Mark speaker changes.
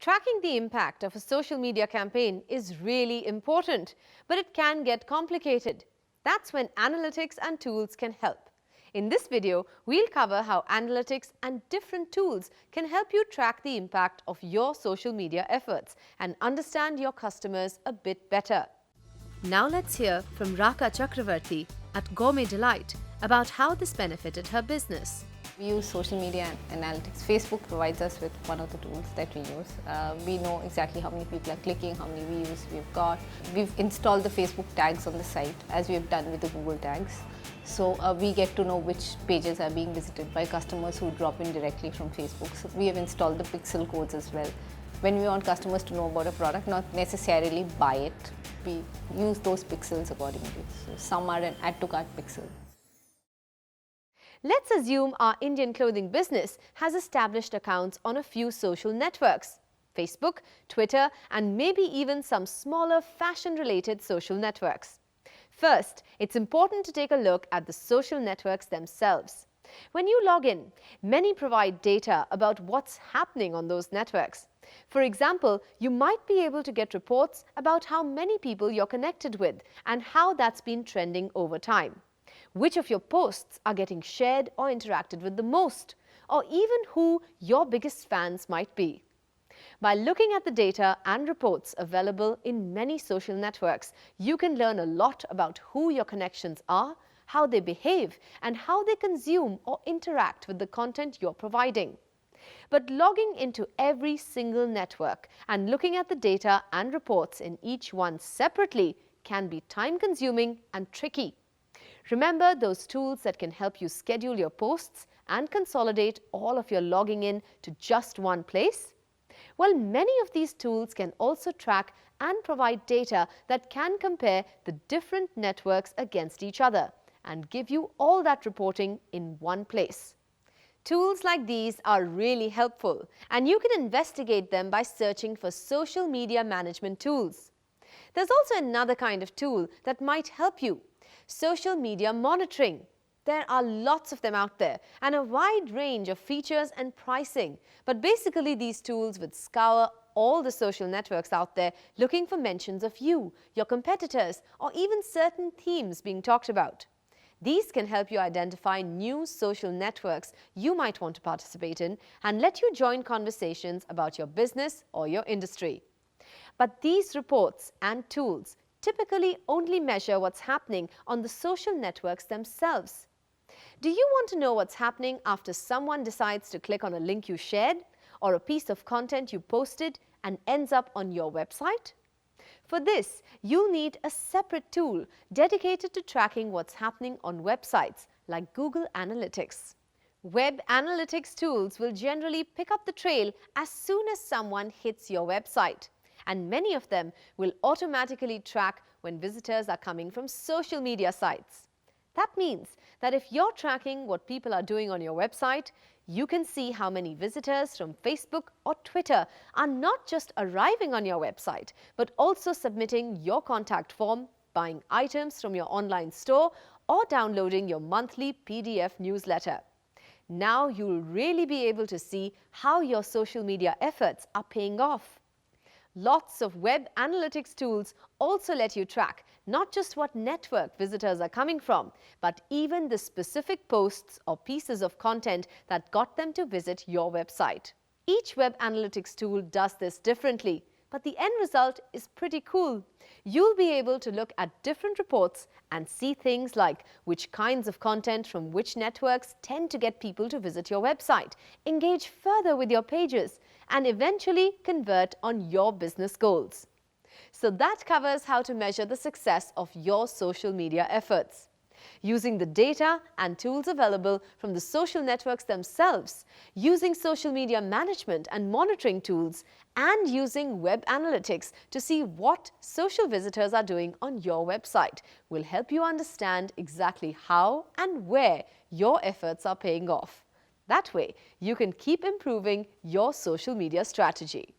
Speaker 1: Tracking the impact of a social media campaign is really important, but it can get complicated. That's when analytics and tools can help. In this video, we'll cover how analytics and different tools can help you track the impact of your social media efforts and understand your customers a bit better. Now let's hear from Raka Chakravarti at Gourmet Delight about how this benefited her business.
Speaker 2: We use social media analytics. Facebook provides us with one of the tools that we use. We know exactly how many people are clicking, how many views we've got. We've installed the Facebook tags on the site as we've done with the Google tags. So we get to know which pages are being visited by customers who drop in directly from Facebook. So we have installed the pixel codes as well. When we want customers to know about a product, not necessarily buy it, we use those pixels accordingly. So some are an add to cart pixel.
Speaker 1: Let's assume our Indian clothing business has established accounts on a few social networks: Facebook, Twitter, and maybe even some smaller fashion-related social networks. First, it's important to take a look at the social networks themselves. When you log in, many provide data about what's happening on those networks. For example, you might be able to get reports about how many people you're connected with and how that's been trending over time. Which of your posts are getting shared or interacted with the most, or even who your biggest fans might be. By looking at the data and reports available in many social networks, you can learn a lot about who your connections are, how they behave, and how they consume or interact with the content you're providing. But logging into every single network and looking at the data and reports in each one separately can be time-consuming and tricky. Remember those tools that can help you schedule your posts and consolidate all of your logging in to just one place? Well, many of these tools can also track and provide data that can compare the different networks against each other and give you all that reporting in one place. Tools like these are really helpful, and you can investigate them by searching for social media management tools. There's also another kind of tool that might help you: social media monitoring. There are lots of them out there and a wide range of features and pricing. But basically, these tools would scour all the social networks out there looking for mentions of you, your competitors, or even certain themes being talked about. These can help you identify new social networks you might want to participate in and let you join conversations about your business or your industry. But these reports and tools typically only measure what's happening on the social networks themselves. Do you want to know what's happening after someone decides to click on a link you shared or a piece of content you posted and ends up on your website? For this, you'll need a separate tool dedicated to tracking what's happening on websites like Google Analytics. Web analytics tools will generally pick up the trail as soon as someone hits your website, and many of them will automatically track when visitors are coming from social media sites. That means that if you're tracking what people are doing on your website, you can see how many visitors from Facebook or Twitter are not just arriving on your website, but also submitting your contact form, buying items from your online store, or downloading your monthly PDF newsletter. Now you'll really be able to see how your social media efforts are paying off. Lots of web analytics tools also let you track not just what network visitors are coming from, but even the specific posts or pieces of content that got them to visit your website. Each web analytics tool does this differently, but the end result is pretty cool. You'll be able to look at different reports and see things like which kinds of content from which networks tend to get people to visit your website, engage further with your pages, and eventually convert on your business goals. So that covers how to measure the success of your social media efforts. Using the data and tools available from the social networks themselves, using social media management and monitoring tools, and using web analytics to see what social visitors are doing on your website will help you understand exactly how and where your efforts are paying off. That way, you can keep improving your social media strategy.